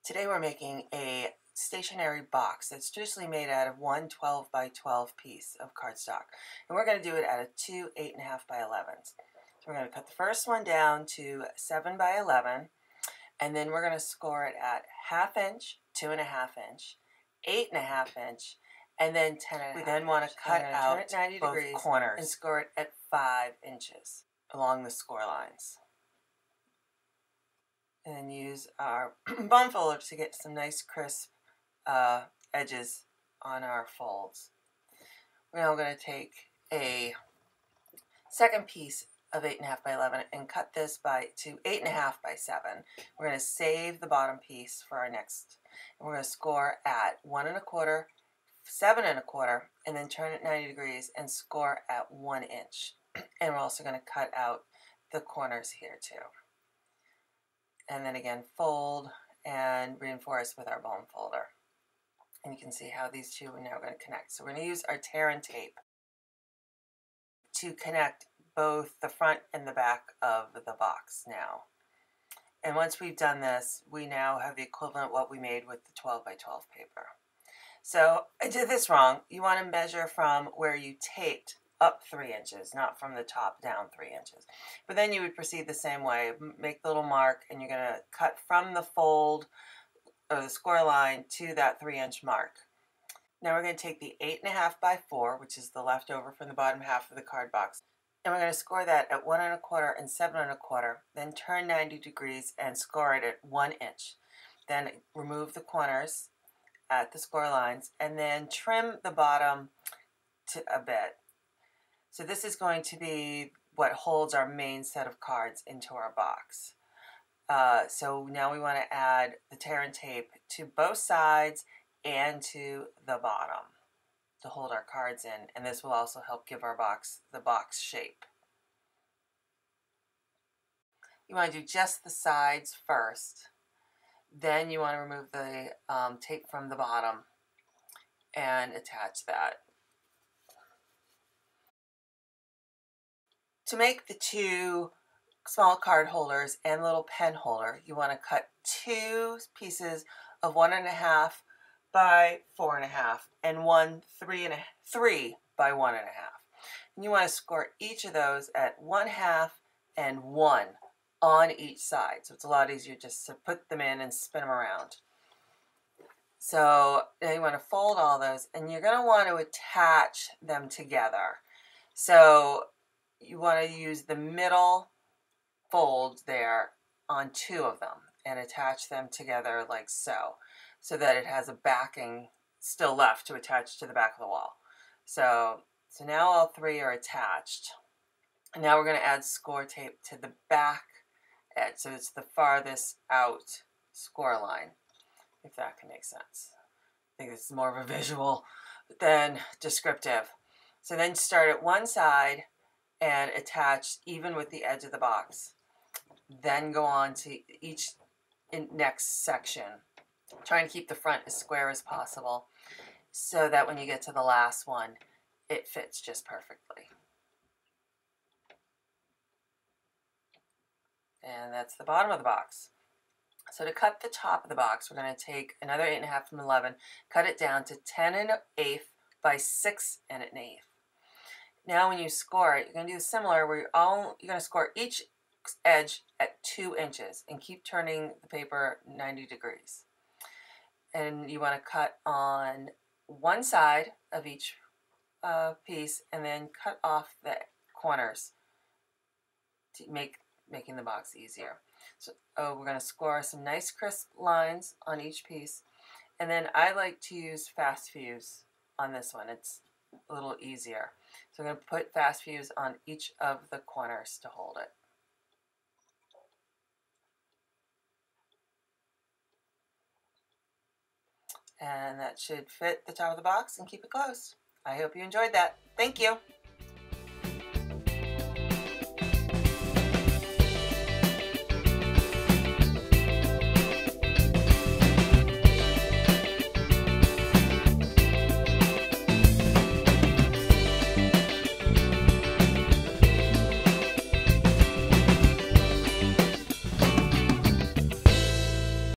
Today we're making a stationery box that's traditionally made out of one 12 by 12 piece of cardstock. And we're going to do it out of two 8.5 by 11s. So we're going to cut the first one down to 7 by 11, and then we're going to score it at 1/2 inch, 2.5 inch, 8.5 inch, and then 10.5. We then want to cut out 90 degrees corners and score it at 5 inches along the score lines. And then use our bone folder to get some nice crisp edges on our folds. We're now going to take a second piece of 8.5 by 11 and cut this to 8.5 by 7. We're going to save the bottom piece for our next. And we're going to score at 1 1/4, 7 1/4, and then turn it 90 degrees and score at 1 inch. And we're also going to cut out the corners here too. And then again fold and reinforce with our bone folder. And you can see how these two are now going to connect. So we're going to use our tear and tape to connect both the front and the back of the box now. And once we've done this, we now have the equivalent of what we made with the 12 by 12 paper. So I did this wrong. You want to measure from where you taped up 3 inches, not from the top down 3 inches. But then you would proceed the same way. Make the little mark, and you're going to cut from the fold or the score line to that 3-inch mark. Now we're going to take the 8.5 by 4, which is the leftover from the bottom half of the card box, and we're going to score that at 1 1/4 and 7 1/4, then turn 90 degrees and score it at 1 inch. Then remove the corners at the score lines, and then trim the bottom to a bit. So this is going to be what holds our main set of cards into our box. So now we want to add the tear and tape to both sides and to the bottom to hold our cards in, and this will also help give our box the box shape. You want to do just the sides first, then you want to remove the tape from the bottom and attach that. To make the two small card holders and little pen holder, you want to cut 2 pieces of 1 1/2 by 4 1/2 and one 3 by 1 1/2. And you want to score each of those at 1/2 and 1 on each side. So it's a lot easier just to put them in and spin them around. So now you want to fold all those, and you're going to want to attach them together. So you want to use the middle fold there on 2 of them and attach them together like so that it has a backing still left to attach to the back of the wall. So now all 3 are attached. And now we're going to add score tape to the back edge, so it's the farthest out score line, if that can make sense. I think it's more of a visual than descriptive. So then start at one side and attach even with the edge of the box. Then go on to each next section, trying to keep the front as square as possible so that when you get to the last one, it fits just perfectly. And that's the bottom of the box. So to cut the top of the box, we're going to take another 8.5 from 11, cut it down to 10 1/8 by 6 1/8. Now when you score it, you're going to do similar where you're going to score each edge at 2 inches and keep turning the paper 90 degrees. And you want to cut on one side of each piece and then cut off the corners to making the box easier. So we're going to score some nice crisp lines on each piece, and then I like to use fast fuse on this one. It's a little easier. So I'm going to put fast fuse on each of the corners to hold it. And that should fit the top of the box and keep it closed. I hope you enjoyed that. Thank you.